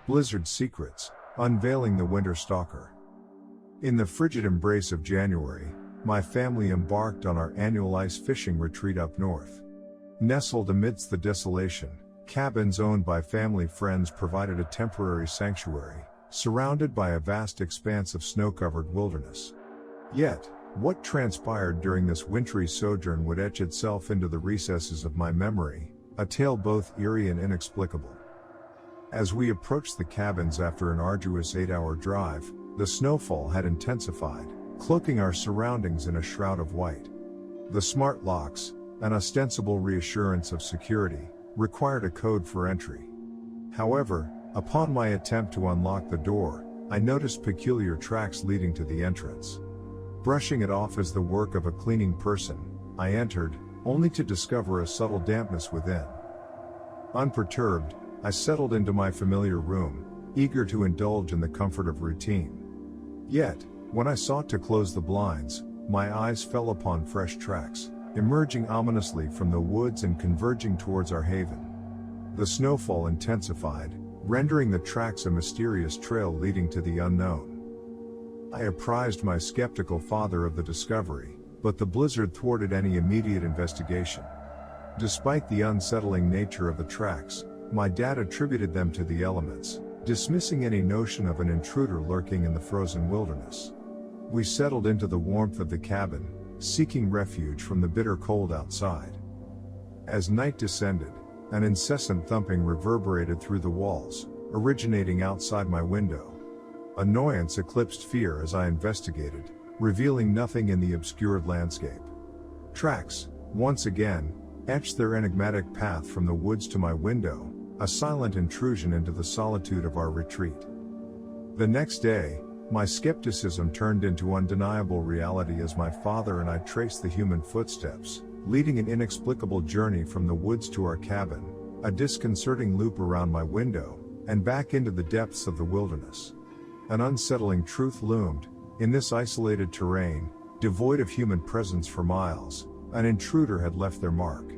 Blizzard Secrets, Unveiling the Winter Stalker. In the frigid embrace of January, my family embarked on our annual ice fishing retreat up north. Nestled amidst the desolation, cabins owned by family friends provided a temporary sanctuary, surrounded by a vast expanse of snow-covered wilderness. Yet, what transpired during this wintry sojourn would etch itself into the recesses of my memory, a tale both eerie and inexplicable. As we approached the cabins after an arduous 8-hour drive, the snowfall had intensified, cloaking our surroundings in a shroud of white. The smart locks, an ostensible reassurance of security, required a code for entry. However, upon my attempt to unlock the door, I noticed peculiar tracks leading to the entrance. Brushing it off as the work of a cleaning person, I entered, only to discover a subtle dampness within. Unperturbed, I settled into my familiar room, eager to indulge in the comfort of routine. Yet, when I sought to close the blinds, my eyes fell upon fresh tracks, emerging ominously from the woods and converging towards our haven. The snowfall intensified, rendering the tracks a mysterious trail leading to the unknown. I apprised my skeptical father of the discovery, but the blizzard thwarted any immediate investigation. Despite the unsettling nature of the tracks, my dad attributed them to the elements, dismissing any notion of an intruder lurking in the frozen wilderness. We settled into the warmth of the cabin, seeking refuge from the bitter cold outside. As night descended, an incessant thumping reverberated through the walls, originating outside my window. Annoyance eclipsed fear as I investigated, revealing nothing in the obscured landscape. Tracks, once again, etched their enigmatic path from the woods to my window, a silent intrusion into the solitude of our retreat. The next day, my skepticism turned into undeniable reality as my father and I traced the human footsteps, leading an inexplicable journey from the woods to our cabin, a disconcerting loop around my window, and back into the depths of the wilderness. An unsettling truth loomed: in this isolated terrain, devoid of human presence for miles, an intruder had left their mark.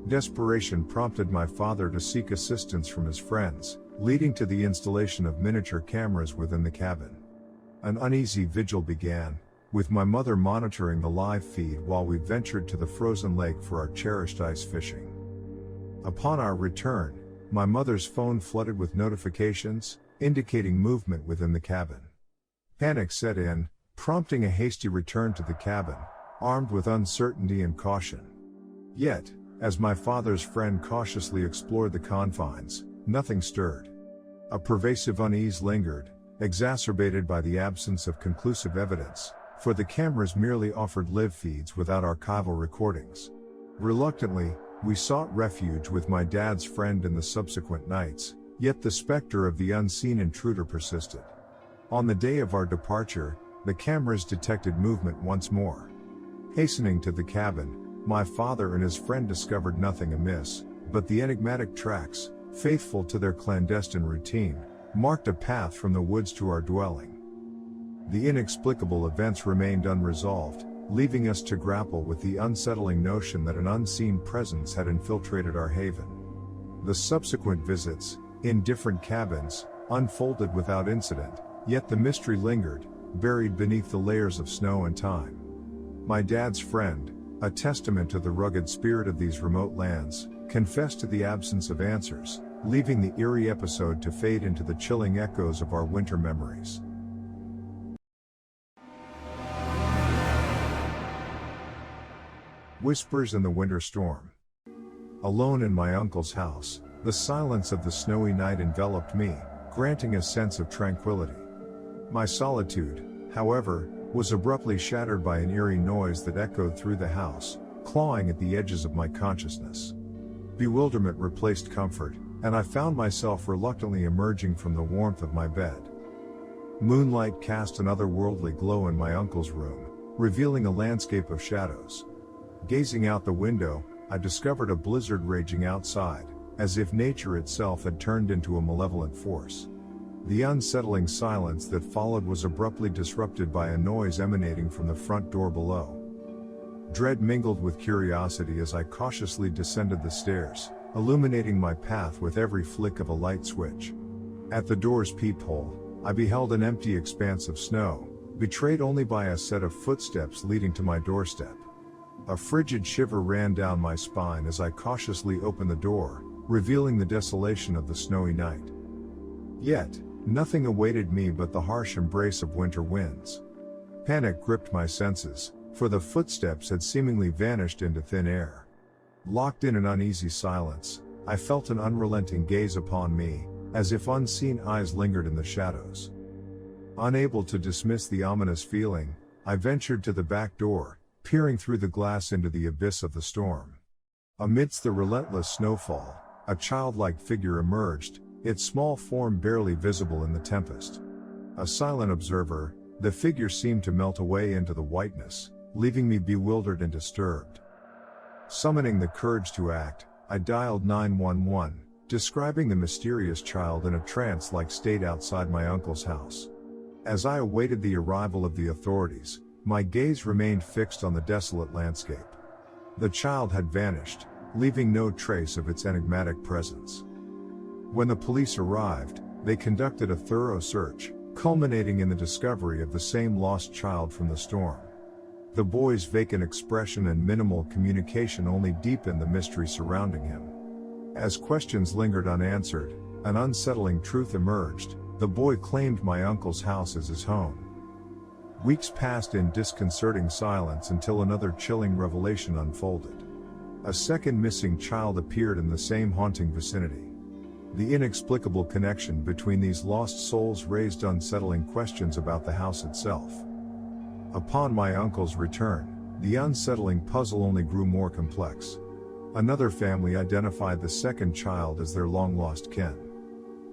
Desperation prompted my father to seek assistance from his friends, leading to the installation of miniature cameras within the cabin. An uneasy vigil began, with my mother monitoring the live feed while we ventured to the frozen lake for our cherished ice fishing. Upon our return, my mother's phone flooded with notifications, indicating movement within the cabin. Panic set in, prompting a hasty return to the cabin, armed with uncertainty and caution. Yet, as my father's friend cautiously explored the confines, nothing stirred. A pervasive unease lingered, exacerbated by the absence of conclusive evidence, for the cameras merely offered live feeds without archival recordings. Reluctantly, we sought refuge with my dad's friend in the subsequent nights, yet the specter of the unseen intruder persisted. On the day of our departure, the cameras detected movement once more. Hastening to the cabin, my father and his friend discovered nothing amiss, but the enigmatic tracks, faithful to their clandestine routine, marked a path from the woods to our dwelling. The inexplicable events remained unresolved, leaving us to grapple with the unsettling notion that an unseen presence had infiltrated our haven. The subsequent visits, in different cabins, unfolded without incident, yet the mystery lingered, buried beneath the layers of snow and time. My dad's friend, a testament to the rugged spirit of these remote lands, confessed to the absence of answers, leaving the eerie episode to fade into the chilling echoes of our winter memories. Whispers in the Winter Storm. Alone in my uncle's house, the silence of the snowy night enveloped me, granting a sense of tranquility. My solitude, however, was abruptly shattered by an eerie noise that echoed through the house, clawing at the edges of my consciousness. Bewilderment replaced comfort, and I found myself reluctantly emerging from the warmth of my bed. Moonlight cast an otherworldly glow in my uncle's room, revealing a landscape of shadows. Gazing out the window, I discovered a blizzard raging outside, as if nature itself had turned into a malevolent force. The unsettling silence that followed was abruptly disrupted by a noise emanating from the front door below. Dread mingled with curiosity as I cautiously descended the stairs, illuminating my path with every flick of a light switch. At the door's peephole, I beheld an empty expanse of snow, betrayed only by a set of footsteps leading to my doorstep. A frigid shiver ran down my spine as I cautiously opened the door, revealing the desolation of the snowy night. Yet, nothing awaited me but the harsh embrace of winter winds. Panic gripped my senses, for the footsteps had seemingly vanished into thin air. Locked in an uneasy silence, I felt an unrelenting gaze upon me, as if unseen eyes lingered in the shadows. Unable to dismiss the ominous feeling, I ventured to the back door, peering through the glass into the abyss of the storm. Amidst the relentless snowfall, a childlike figure emerged, its small form barely visible in the tempest. A silent observer, the figure seemed to melt away into the whiteness, leaving me bewildered and disturbed. Summoning the courage to act, I dialed 911, describing the mysterious child in a trance-like state outside my uncle's house. As I awaited the arrival of the authorities, my gaze remained fixed on the desolate landscape. The child had vanished, leaving no trace of its enigmatic presence. When the police arrived, they conducted a thorough search, culminating in the discovery of the same lost child from the storm. The boy's vacant expression and minimal communication only deepened the mystery surrounding him. As questions lingered unanswered, an unsettling truth emerged: the boy claimed my uncle's house as his home. Weeks passed in disconcerting silence until another chilling revelation unfolded. A second missing child appeared in the same haunting vicinity. The inexplicable connection between these lost souls raised unsettling questions about the house itself. Upon my uncle's return, the unsettling puzzle only grew more complex. Another family identified the second child as their long-lost kin.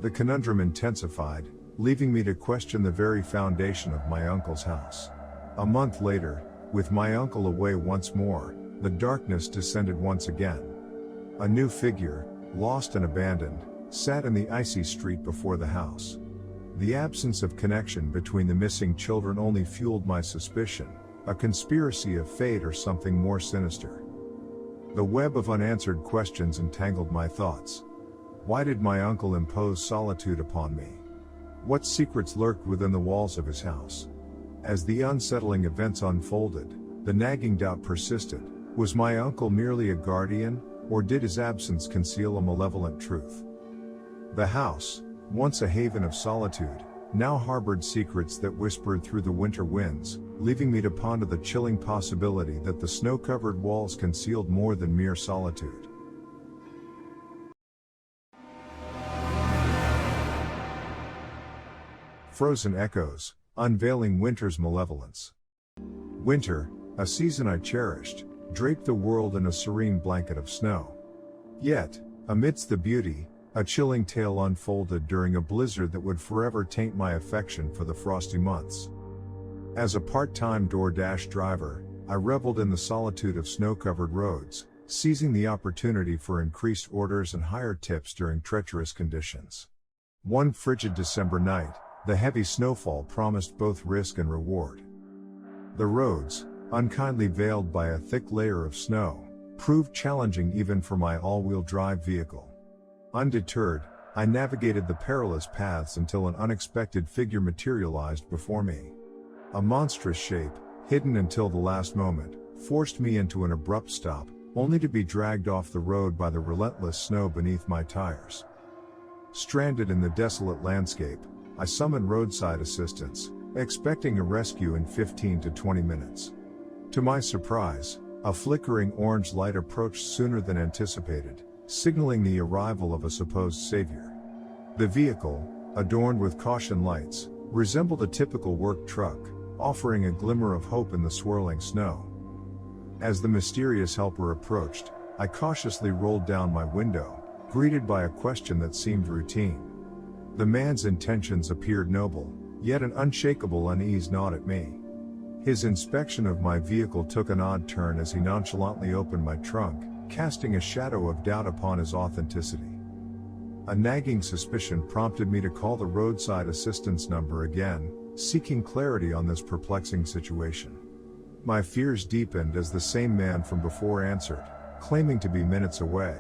The conundrum intensified, leaving me to question the very foundation of my uncle's house. A month later, with my uncle away once more, the darkness descended once again. A new figure, lost and abandoned, sat in the icy street before the house. The absence of connection between the missing children only fueled my suspicion: a conspiracy of fate or something more sinister. The web of unanswered questions entangled my thoughts. Why did my uncle impose solitude upon me? What secrets lurked within the walls of his house? As the unsettling events unfolded, the nagging doubt persisted: was my uncle merely a guardian, or did his absence conceal a malevolent truth? The house, once a haven of solitude, now harbored secrets that whispered through the winter winds, leaving me to ponder the chilling possibility that the snow-covered walls concealed more than mere solitude. Frozen Echoes, Unveiling Winter's Malevolence. Winter, a season I cherished, draped the world in a serene blanket of snow. Yet, amidst the beauty, a chilling tale unfolded during a blizzard that would forever taint my affection for the frosty months. As a part-time DoorDash driver, I reveled in the solitude of snow-covered roads, seizing the opportunity for increased orders and higher tips during treacherous conditions. One frigid December night, the heavy snowfall promised both risk and reward. The roads, unkindly veiled by a thick layer of snow, proved challenging even for my all-wheel drive vehicle. Undeterred, I navigated the perilous paths until an unexpected figure materialized before me. A monstrous shape, hidden until the last moment, forced me into an abrupt stop, only to be dragged off the road by the relentless snow beneath my tires. Stranded in the desolate landscape, I summoned roadside assistance, expecting a rescue in 15 to 20 minutes. To my surprise, a flickering orange light approached sooner than anticipated, signaling the arrival of a supposed savior. The vehicle, adorned with caution lights, resembled a typical work truck, offering a glimmer of hope in the swirling snow. As the mysterious helper approached, I cautiously rolled down my window, greeted by a question that seemed routine. The man's intentions appeared noble, yet an unshakable unease gnawed at me. His inspection of my vehicle took an odd turn as he nonchalantly opened my trunk, casting a shadow of doubt upon his authenticity. A nagging suspicion prompted me to call the roadside assistance number again, seeking clarity on this perplexing situation. My fears deepened as the same man from before answered, claiming to be minutes away.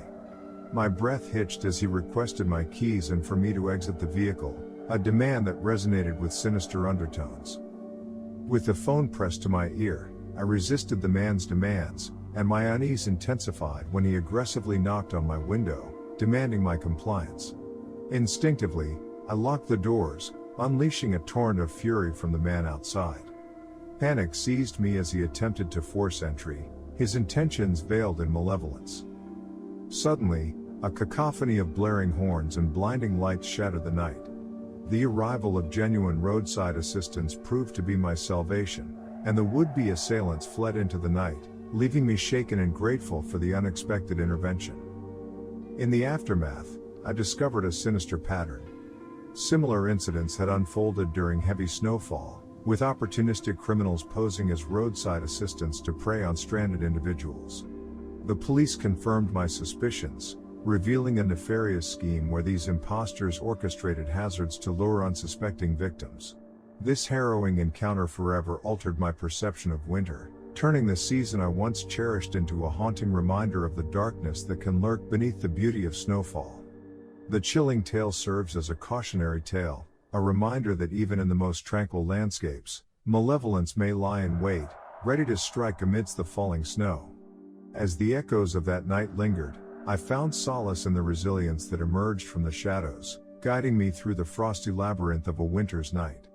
My breath hitched as he requested my keys and for me to exit the vehicle, a demand that resonated with sinister undertones. With the phone pressed to my ear, I resisted the man's demands, and my unease intensified when he aggressively knocked on my window, demanding my compliance. Instinctively, I locked the doors, unleashing a torrent of fury from the man outside. Panic seized me as he attempted to force entry, his intentions veiled in malevolence. Suddenly, a cacophony of blaring horns and blinding lights shattered the night. The arrival of genuine roadside assistance proved to be my salvation, and the would-be assailants fled into the night, leaving me shaken and grateful for the unexpected intervention. In the aftermath, I discovered a sinister pattern. Similar incidents had unfolded during heavy snowfall, with opportunistic criminals posing as roadside assistants to prey on stranded individuals. The police confirmed my suspicions, revealing a nefarious scheme where these imposters orchestrated hazards to lure unsuspecting victims. This harrowing encounter forever altered my perception of winter, turning the season I once cherished into a haunting reminder of the darkness that can lurk beneath the beauty of snowfall. The chilling tale serves as a cautionary tale, a reminder that even in the most tranquil landscapes, malevolence may lie in wait, ready to strike amidst the falling snow. As the echoes of that night lingered, I found solace in the resilience that emerged from the shadows, guiding me through the frosty labyrinth of a winter's night.